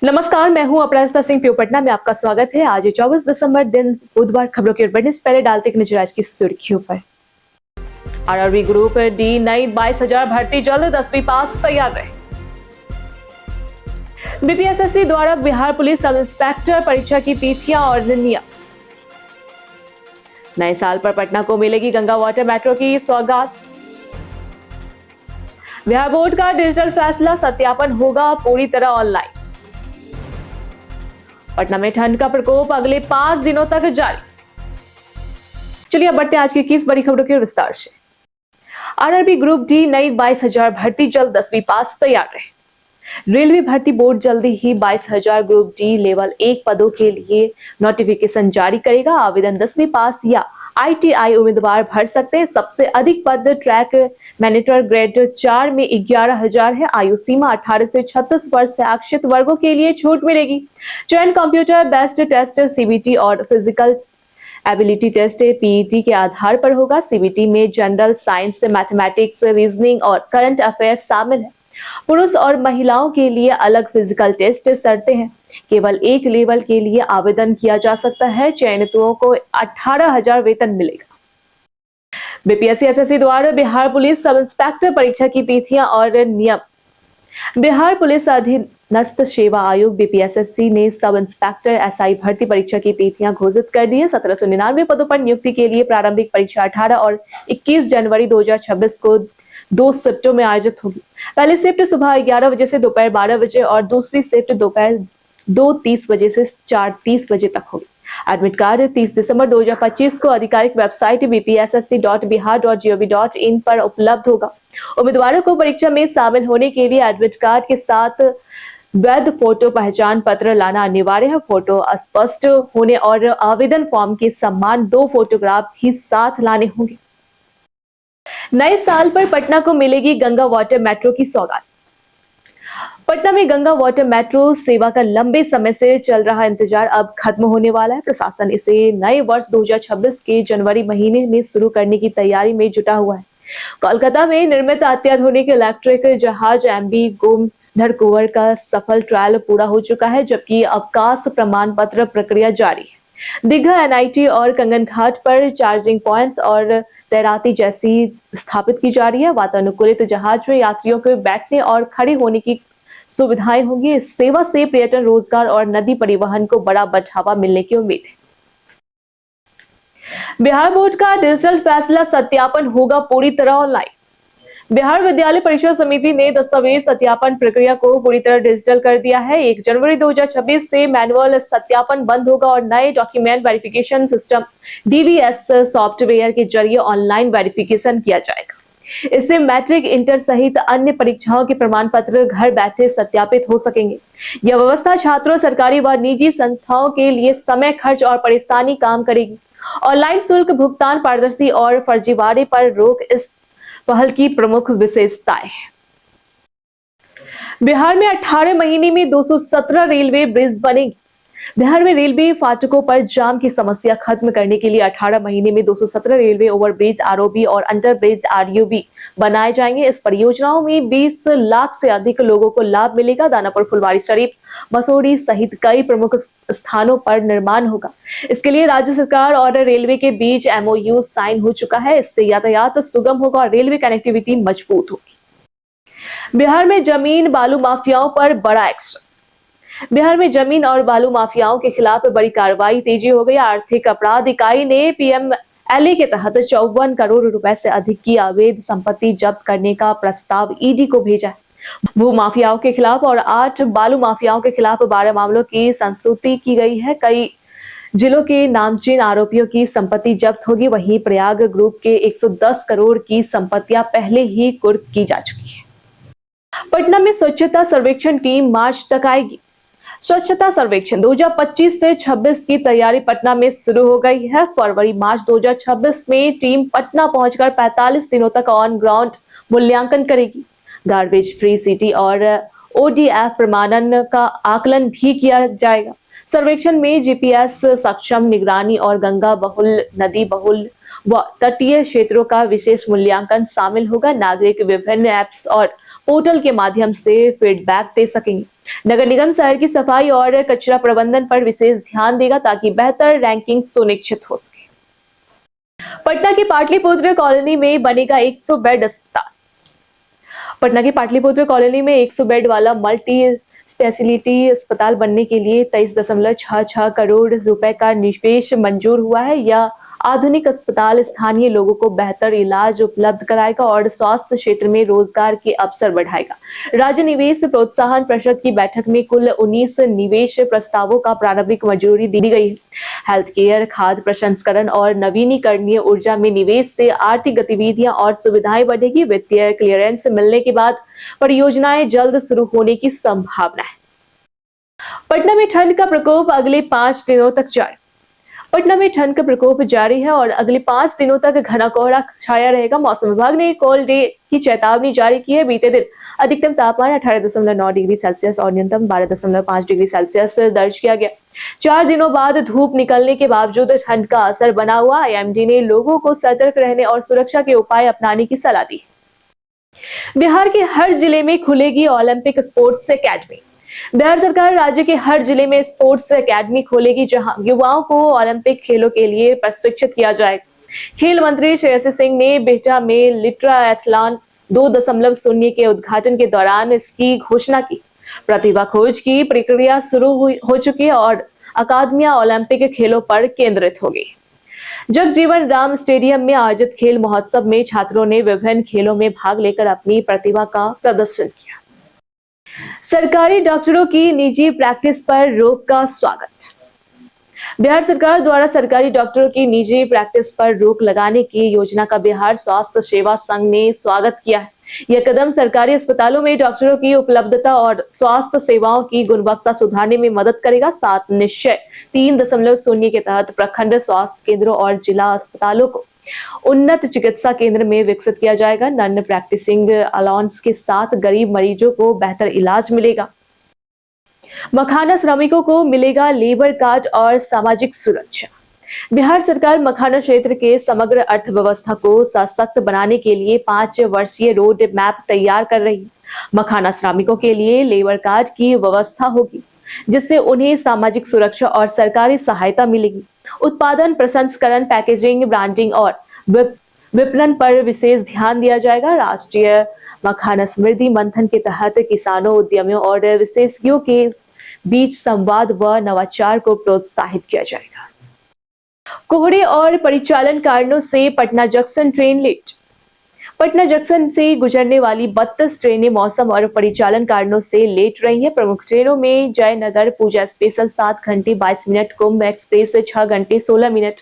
नमस्कार, मैं हूं अपराजिता सिंह प्यू पटना में आपका स्वागत है। आज 24 दिसंबर दिन बुधवार खबरों की ओर बढ़ने से पहले डालते एक नजर आज की सुर्खियों पर। आरआरबी ग्रुप डी नई 22,000 भर्ती जल्द, 10वीं पास तैयार रहे। बीपीएसएससी द्वारा बिहार पुलिस सब इंस्पेक्टर परीक्षा की तिथियां और नियम। नए साल पर पटना को मिलेगी गंगा वाटर मेट्रो की सौगात। बिहार बोर्ड का डिजिटल फैसला, सत्यापन होगा पूरी तरह ऑनलाइन। पटना में ठंड का प्रकोप अगले 5 दिनों तक जारी। चलिए अब बढ़ते हैं आज की 21 बड़ी खबरों के विस्तार से। आरआरबी ग्रुप डी नई 22,000 भर्ती जल्द, 10वीं पास तैयार रहे। रेलवे भर्ती बोर्ड जल्दी ही 22,000 ग्रुप डी लेवल 1 पदों के लिए नोटिफिकेशन जारी करेगा। आवेदन 10वीं पास या ITI उम्मीदवार भर सकते हैं। सबसे अधिक पद ट्रैक मैनेटर ग्रेड 4 में 11,000 है। आयु सीमा 18 से 36 वर्ष से आरक्षित वर्गों के लिए छूट मिलेगी। चयन कंप्यूटर बेस्ड टेस्ट CBT और फिजिकल एबिलिटी टेस्ट PET के आधार पर होगा। CBT में जनरल साइंस, मैथमेटिक्स, रीजनिंग और करंट अफेयर्स शामिल है। पुरुष और महिलाओं के लिए अलग फिजिकल टेस्ट शर्तें हैं। केवल एक लेवल के लिए आवेदन किया जा सकता है। चयनितों को 18,000 वेतन मिलेगा। बीपीएससी SSC द्वारा बिहार पुलिस सब इंस्पेक्टर परीक्षा की तिथियां और नियम। बिहार पुलिस अधीनस्थ सेवा आयोग BPSSC ने सब इंस्पेक्टर SI भर्ती परीक्षा की तिथियां घोषित कर दी है। 1799 पदों पर नियुक्ति के लिए प्रारंभिक परीक्षा 18 और 21 जनवरी 2026 को 2 शिफ्टों में आयोजित होगी। पहली शिफ्ट सुबह 11 बजे से दोपहर 12 बजे और दूसरी शिफ्ट दोपहर 2:30 बजे से 4:30 बजे तक होगी। एडमिट कार्ड 30 दिसंबर 2025 को आधिकारिक वेबसाइट bpssc.bihar.gov.in पर उपलब्ध होगा। उम्मीदवारों को परीक्षा में शामिल होने के लिए एडमिट कार्ड के साथ वैध फोटो पहचान पत्र लाना अनिवार्य है। फोटो अस्पष्ट होने और आवेदन फॉर्म के समान 2 फोटोग्राफ भी साथ लाने होंगे। नए साल पर पटना को मिलेगी गंगा वाटर मेट्रो की सौगात। पटना में गंगा वाटर मेट्रो सेवा का लंबे समय से चल रहा इंतजार अब खत्म होने वाला है। प्रशासन इसे नए वर्ष 2026 के जनवरी महीने में शुरू करने की तैयारी में जुटा हुआ है। कोलकाता में निर्मित अत्याधुनिक इलेक्ट्रिक जहाज MV गोमधर कुंवर का सफल ट्रायल पूरा हो चुका है, जबकि अवकाश प्रमाण पत्र प्रक्रिया जारी है। दीघा NIT और कंगन घाट पर चार्जिंग पॉइंट्स और तैराती जैसी स्थापित की जा रही है। वातानुकूलित जहाज में यात्रियों के बैठने और खड़े होने की सुविधाएं होंगी। इस सेवा से पर्यटन, रोजगार और नदी परिवहन को बड़ा बढ़ावा मिलने की उम्मीद है। बिहार बोर्ड का डिजिटल फैसला, सत्यापन होगा पूरी तरह ऑनलाइन। बिहार विद्यालय परीक्षा समिति ने दस्तावेज सत्यापन प्रक्रिया को पूरी तरह डिजिटल कर दिया है। 1 जनवरी 2026 से मैनुअल सत्यापन बंद होगा और नए document verification system DVS software के जरिए ऑनलाइन वेरिफिकेशन किया जाएगा। इससे मैट्रिक, इंटर सहित अन्य परीक्षाओं के प्रमाण पत्र घर बैठे सत्यापित हो सकेंगे। यह व्यवस्था छात्रों, सरकारी व निजी संस्थाओं के लिए समय, खर्च और परेशानी कम करेगी। ऑनलाइन शुल्क भुगतान पारदर्शी और फर्जीवाड़े पर रोक इस पहल की प्रमुख विशेषताएं हैं। बिहार में 18 महीने में 217 रेलवे ब्रिज बनेगी। बिहार में रेलवे फाटकों पर जाम की समस्या खत्म करने के लिए 18 महीने में 217 रेलवे ओवरब्रिज ROB और अंडरब्रिज RUB बनाए जाएंगे। इस परियोजनाओं में 20 लाख से अधिक लोगों को लाभ मिलेगा। दानापुर, फुलवारीशरीफ, मसूरी सहित कई प्रमुख स्थानों पर निर्माण होगा। इसके लिए राज्य सरकार और रेलवे के बीच MOU साइन हो चुका है। इससे यातायात सुगम होगा और रेलवे कनेक्टिविटी मजबूत होगी। बिहार में जमीन बालू माफियाओं पर बड़ा एक्शन। बिहार में जमीन और बालू माफियाओं के खिलाफ बड़ी कार्रवाई तेजी हो गई। आर्थिक अपराध इकाई ने PMLA के तहत 54 करोड़ रुपए से अधिक की अवैध संपत्ति जब्त करने का प्रस्ताव ED को भेजा है। भू माफियाओं के खिलाफ और 8 बालू माफियाओं के खिलाफ 12 मामलों की संस्तुति की गई है। कई जिलों के नामचीन आरोपियों की संपत्ति जब्त होगी। वहीं प्रयाग ग्रुप के 110 करोड़ की संपत्तियां पहले ही कुर्क की जा चुकी है। पटना में स्वच्छता सर्वेक्षण टीम मार्च तक आएगी। स्वच्छता सर्वेक्षण 2025 से 26 की तैयारी पटना में शुरू हो गई है। फरवरी-मार्च 2026 में टीम पटना पहुंचकर 45 दिनों तक ऑन ग्राउंड मूल्यांकन करेगी। गार्बेज फ्री सिटी और ODF प्रमाणन का आकलन भी किया जाएगा। सर्वेक्षण में GPS सक्षम निगरानी और गंगा बहुल, नदी बहुल व तटीय क्षेत्रों का विशेष मूल्यांकन शामिल होगा। नागरिक विभिन्न ऐप्स और पोर्टल के माध्यम से फीडबैक दे सकेंगे। नगर निगम शहर की सफाई और कचरा प्रबंधन पर विशेष ध्यान देगा ताकि बेहतर रैंकिंग सुनिश्चित हो सके। पटना की पाटलिपुत्र कॉलोनी में बनेगा 100 बेड अस्पताल। पटना की पाटलिपुत्र कॉलोनी में 100 बेड वाला मल्टी स्पेशलिटी अस्पताल बनने के लिए 23.66 करोड़ रुपए का निवेश मंजूर हुआ है। यह आधुनिक अस्पताल स्थानीय लोगों को बेहतर इलाज उपलब्ध कराएगा और स्वास्थ्य क्षेत्र में रोजगार के अवसर बढ़ाएगा। राज्य निवेश प्रोत्साहन परिषद की बैठक में कुल 19 निवेश प्रस्तावों का प्रारंभिक मंजूरी दी गई है। हेल्थ केयर, खाद्य प्रसंस्करण और नवीनीकरणीय ऊर्जा में निवेश से आर्थिक गतिविधियां और सुविधाएं बढ़ेगी। वित्तीय क्लियरेंस मिलने के बाद परियोजनाएं जल्द शुरू होने की संभावना है। पटना में ठंड का प्रकोप अगले 5 दिनों तक जारी। पटना में ठंड का प्रकोप जारी है और अगले 5 दिनों तक घना कोहरा छाया रहेगा। मौसम विभाग ने कोल्ड डे की चेतावनी जारी की है। बीते दिन अधिकतम तापमान 18.9 डिग्री सेल्सियस और न्यूनतम 12.5 डिग्री सेल्सियस दर्ज किया गया। 4 दिनों बाद धूप निकलने के बावजूद ठंड का असर बना हुआ। आईएमडी ने लोगों को सतर्क रहने और सुरक्षा के उपाय अपनाने की सलाह दी। बिहार के हर जिले में खुलेगी ओलंपिक स्पोर्ट्स अकेडमी। बिहार सरकार राज्य के हर जिले में स्पोर्ट्स अकेडमी खोलेगी, जहां युवाओं को ओलंपिक खेलों के लिए प्रशिक्षित किया जाएगा। खेल मंत्री श्रेयसी सिंह ने बिहटा में लिट्रा एथलॉन 2.0 के उद्घाटन के दौरान इसकी घोषणा की। प्रतिभा खोज की प्रक्रिया शुरू हो चुकी है और अकादमियां ओलंपिक खेलों पर केंद्रित होगी। जगजीवन राम स्टेडियम में आयोजित खेल महोत्सव में छात्रों ने विभिन्न खेलों में भाग लेकर अपनी प्रतिभा का प्रदर्शन किया। सरकारी डॉक्टरों की निजी प्रैक्टिस पर रोक का स्वागत। बिहार सरकार द्वारा सरकारी डॉक्टरों की निजी प्रैक्टिस पर रोक लगाने की योजना का बिहार स्वास्थ्य सेवा संघ ने स्वागत किया है। यह कदम सरकारी अस्पतालों में डॉक्टरों की उपलब्धता और स्वास्थ्य सेवाओं की गुणवत्ता सुधारने में मदद करेगा। 7 निश्चय 3.0 के तहत प्रखंड स्वास्थ्य केंद्रों और जिला अस्पतालों को उन्नत चिकित्सा केंद्र में विकसित किया जाएगा। नॉन प्रैक्टिसिंग अलाउंस के साथ गरीब मरीजों को बेहतर इलाज मिलेगा। मखाना श्रमिकों को मिलेगा लेबर कार्ड और सामाजिक सुरक्षा। बिहार सरकार मखाना क्षेत्र के समग्र अर्थव्यवस्था को सशक्त बनाने के लिए 5 वर्षीय रोड मैप तैयार कर रही है। मखाना श्रमिकों के लिए लेबर कार्ड की व्यवस्था होगी, जिससे उन्हें सामाजिक सुरक्षा और सरकारी सहायता मिलेगी। उत्पादन, प्रसंस्करण, पैकेजिंग, ब्रांडिंग और विपणन पर विशेष ध्यान दिया जाएगा। राष्ट्रीय मखाना समृद्धि मंथन के तहत किसानों, उद्यमियों और विशेषज्ञों के बीच संवाद व नवाचार को प्रोत्साहित किया जाएगा। कोहरे और परिचालन कारणों से Patna junction train late. Patna junction से गुजरने वाली 32 ट्रेनें मौसम और परिचालन कारणों से लेट रही हैं। प्रमुख ट्रेनों में जयनगर पूजा स्पेशल 7 घंटे 22 मिनट, कुंभ एक्सप्रेस 6 घंटे 16 मिनट,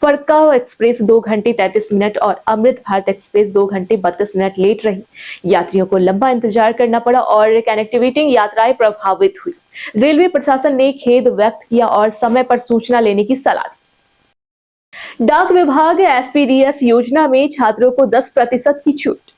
फरक्का एक्सप्रेस 2 घंटे 33 मिनट और अमृत भारत एक्सप्रेस 2 घंटे 32 मिनट लेट रही। यात्रियों को लंबा इंतजार करना पड़ा और कनेक्टिविटी यात्राएं प्रभावित हुई। रेलवे प्रशासन ने खेद व्यक्त किया और समय पर सूचना लेने की सलाह दी। डाक विभाग एसपीडीएस योजना में छात्रों को 10% की छूट।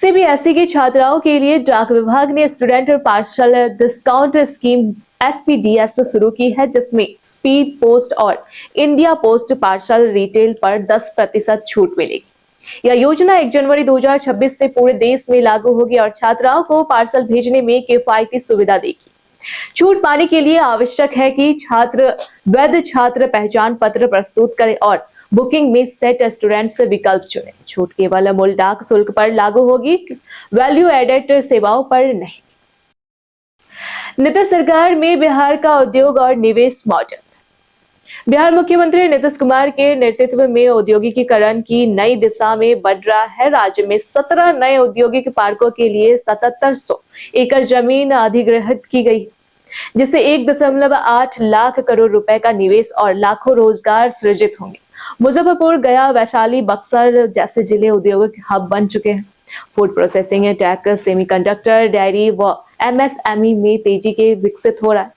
सीबीएसई की छात्राओं के लिए डाक विभाग ने स्टूडेंट पार्सल डिस्काउंट स्कीम एसपीडीएस शुरू की है, जिसमें स्पीड पोस्ट और इंडिया पोस्ट पार्सल रिटेल पर 10% छूट मिलेगी। यह योजना 1 जनवरी 2026 से पूरे देश में लागू होगी और छात्राओं को पार्सल भेजने में किफायती सुविधा देगी। छूट पाने के लिए आवश्यक है कि छात्र वैध छात्र पहचान पत्र प्रस्तुत करें और बुकिंग में सेट स्टूडेंट्स विकल्प चुनें। छूट केवल मूल डाक शुल्क पर लागू होगी, वैल्यू एडेड सेवाओं पर नहीं। नीतीश सरकार में बिहार का उद्योग और निवेश मॉडल। बिहार मुख्यमंत्री नीतीश कुमार के नेतृत्व में औद्योगिकीकरण की नई दिशा में बढ़ रहा है। राज्य में 17 नए औद्योगिक पार्कों के लिए 7700 एकड़ जमीन अधिग्रहित की गई, जिससे 1.8 लाख करोड़ रुपए का निवेश और लाखों रोजगार सृजित होंगे। मुजफ्फरपुर, गया, वैशाली, बक्सर जैसे जिले औद्योगिक हब बन चुके हैं। Food processing, tech, semiconductor, dairy व एमएसएमई में तेजी के विकसित हो रहा है।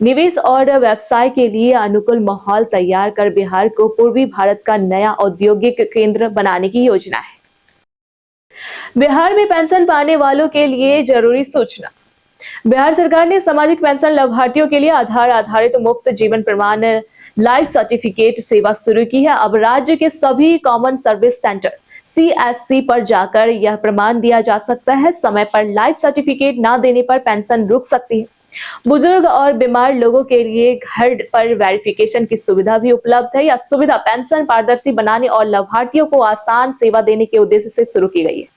निवेश और व्यवसाय के लिए अनुकूल माहौल तैयार कर बिहार को पूर्वी भारत का नया औद्योगिक केंद्र बनाने की योजना है। बिहार में पेंशन पाने वालों के लिए जरूरी सूचना। बिहार सरकार ने सामाजिक पेंशन लाभार्थियों के लिए आधार आधारित मुफ्त जीवन प्रमाण लाइफ सर्टिफिकेट सेवा शुरू की है। अब राज्य के सभी कॉमन सर्विस सेंटर CSC पर जाकर यह प्रमाण दिया जा सकता है। समय पर लाइफ सर्टिफिकेट न देने पर पेंशन रुक सकती है। बुजुर्ग और बीमार लोगों के लिए घर पर वेरिफिकेशन की सुविधा भी उपलब्ध है। यह सुविधा पेंशन पारदर्शी बनाने और लाभार्थियों को आसान सेवा देने के उद्देश्य से शुरू की गई है।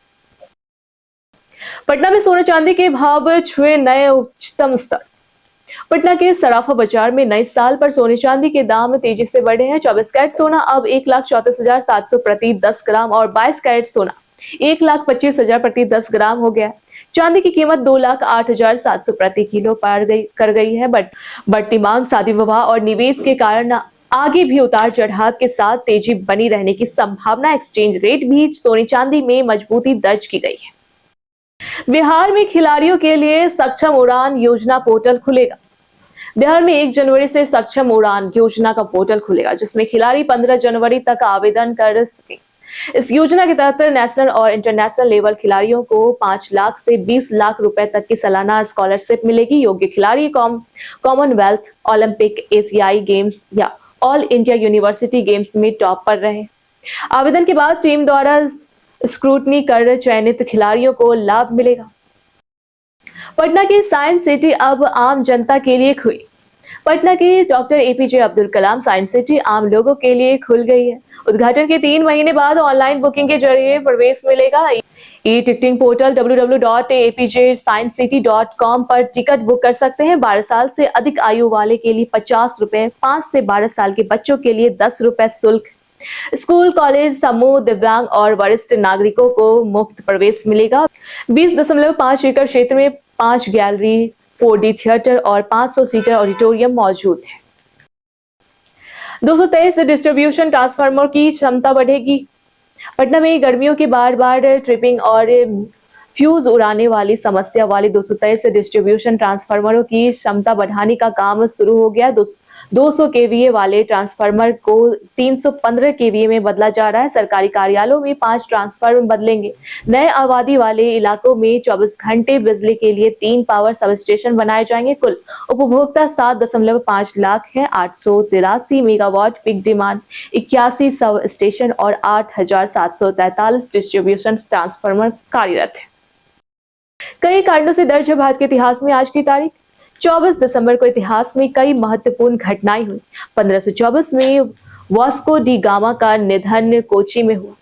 पटना में सोने चांदी के भाव छुए नए उच्चतम स्तर। पटना के सराफा बाजार में नए साल पर सोने चांदी के दाम तेजी से बढ़े हैं। 24 कैरेट सोना अब 1,34,700 प्रति 10 ग्राम और 22 कैरेट सोना 1,25,000 प्रति 10 ग्राम हो गया। चांदी की कीमत 2,08,700 प्रति किलो पार कर गई है। बढ़ती मांग, शादी विवाह और निवेश के कारण आगे भी उतार चढ़ाव के साथ तेजी बनी रहने की संभावना। एक्सचेंज रेट भी सोने चांदी में मजबूती दर्ज की गई है। बिहार में खिलाड़ियों के लिए सक्षम उड़ान योजना पोर्टल खुलेगा। बिहार में 1 जनवरी से सक्षम उड़ान योजना का पोर्टल खुलेगा, जिसमें खिलाड़ी 15 जनवरी तक आवेदन कर सके। इस योजना के तहत नेशनल और इंटरनेशनल लेवल खिलाड़ियों को 5 लाख से 20 लाख रुपए तक की सालाना स्कॉलरशिप मिलेगी। योग्य खिलाड़ी कॉमनवेल्थ, ओलंपिक, एशियाई गेम्स या ऑल इंडिया यूनिवर्सिटी गेम्स में टॉप पर रहे। आवेदन के बाद टीम द्वारा स्क्रूटनी कर चयनित खिलाड़ियों को लाभ मिलेगा। पटना की साइंस सिटी अब आम जनता के लिए खुली। पटना की doctor APJ Abdul Kalam science city आम लोगों के लिए खुल गई है। उद्घाटन के 3 महीने बाद ऑनलाइन बुकिंग के जरिए प्रवेश मिलेगा। टिकटिंग पोर्टल www.apjsciencecity.com पर टिकट बुक कर सकते हैं। 12 साल से अधिक आयु वाले के लिए 50 रुपए, 5 से 12 साल के बच्चों के लिए 10 रुपए शुल्क। स्कूल, कॉलेज, समूह, दिव्यांग और वरिष्ठ नागरिकों को मुफ्त प्रवेश मिलेगा। 20.5 एकड़ क्षेत्र में 5 गैलरी, 4D थिएटर और 500 सीटर ऑडिटोरियम मौजूद है। 223 डिस्ट्रीब्यूशन ट्रांसफार्मर की क्षमता बढ़ेगी। पटना में गर्मियों की बार ट्रिपिंग और फ्यूज उड़ाने वाली समस्या वाली 223 डिस्ट्रीब्यूशन ट्रांसफार्मरों की क्षमता बढ़ाने का काम शुरू हो गया। 200 केवीए वाले ट्रांसफार्मर को 315 केवीए में बदला जा रहा है। सरकारी कार्यालयों में 5 ट्रांसफार्मर बदलेंगे। नए आबादी वाले इलाकों में 24 घंटे बिजली के लिए 3 पावर सब स्टेशन बनाए जाएंगे। कुल उपभोक्ता 7.5 लाख है। 883 megawatt peak demand, 81 sub station और 8,743 डिस्ट्रीब्यूशन ट्रांसफार्मर कार्यरत है। कई कारणों से दर्ज है भारत के इतिहास में आज की तारीख। 24 दिसंबर को इतिहास में कई महत्वपूर्ण घटनाएं हुई। 1524 में वास्को डी गामा का निधन कोची में हुआ।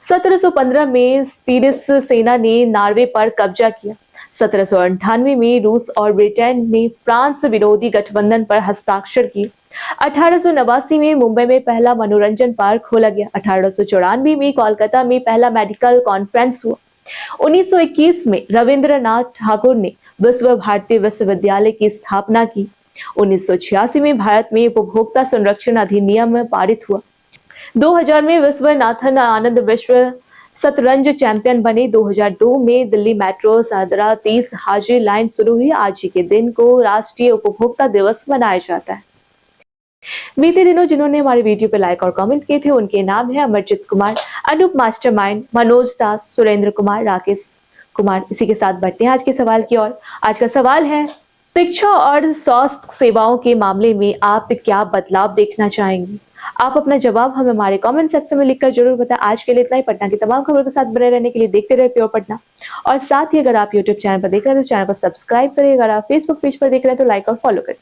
1715 में स्वीडिश सेना ने नॉर्वे पर कब्जा किया। 1798 में रूस और ब्रिटेन ने फ्रांस विरोधी गठबंधन पर हस्ताक्षर किए। 1889 में मुंबई में पहला मनोरंजन पार्क खोला गया। 1894 में कोलकाता में पहला मेडिकल कॉन्फ्रेंस हुआ। 1921 में रविंद्रनाथ ठाकुर ने विश्व भारती विश्वविद्यालय की स्थापना की। 1986 में भारत में उपभोक्ता संरक्षण अधिनियम पारित हुआ। 2000 में विश्वनाथन आनंद विश्व शतरंज चैंपियन बने। 2002 में दिल्ली मेट्रो 1730 हाजिर लाइन शुरू हुई। आज ही के दिन को राष्ट्रीय उपभोक्ता दिवस मनाया जाता है। बीते दिनों जिन्होंने हमारे वीडियो पे लाइक और कमेंट किए थे उनके नाम है अमरजीत कुमार, अनूप मास्टरमाइंड, मनोज दास, सुरेंद्र कुमार, राकेश कुमार। इसी के साथ बढ़ते हैं आज के सवाल की ओर। आज का सवाल है, शिक्षा और स्वास्थ्य सेवाओं के मामले में आप क्या बदलाव देखना चाहेंगे? आप अपना जवाब हमें हमारे कमेंट सेक्शन में लिखकर जरूर बताएं। आज के लिए इतना ही। पटना की तमाम खबरों के साथ बने रहने के लिए देखते रहे प्योर पटना। और साथ ही अगर आप यूट्यूब चैनल पर देख रहे हैं तो चैनल को सब्सक्राइब करें। अगर आप फेसबुक पेज पर देख रहे हैं तो लाइक और फॉलो करें।